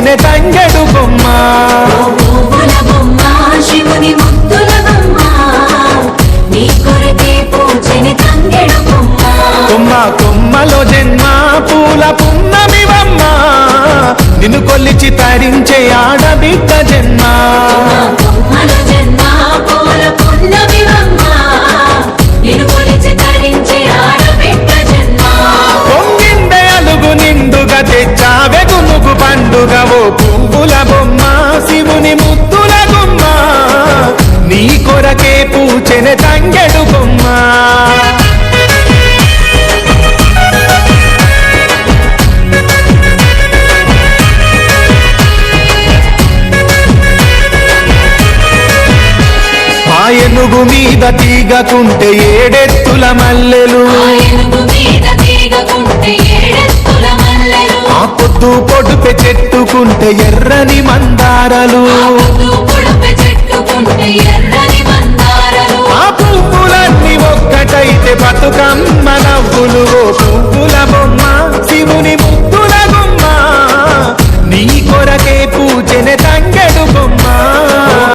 పూచెనే తంగెడు బొమ్మ శివుని ముద్దుల బొమ్మ నీ కొరకే పూచెని తంగెడు బొమ్మ కొమ్మ కొమ్మలో జన్మ పూల పున్నమివమ్మ నిన్ను కొల్లిచి తరించే ఆడబిడ్డ జన్మ కొమ్మలో జన్మ పూల పున్నమివమ్మ నిన్ను కొలిచి తరించే ఆడబిడ్డ జన్మ పొంగిందే అలుగు నిండుగా తెచ్చావె గునుగు పండుగ ఓ పువ్వుల బొమ్మ శివుని ముద్దుల బొమ్మ నీ కొరకే పూచెనే తంగెడు బొమ్మ ఏనుగు మీద తీగకుంటే ఏడెత్తుల మల్లెలు ఆ పొద్దు పొడుపె చెట్టుకుంటే ఎర్రని మందారలు చెట్టుకుంటే ఎర్రని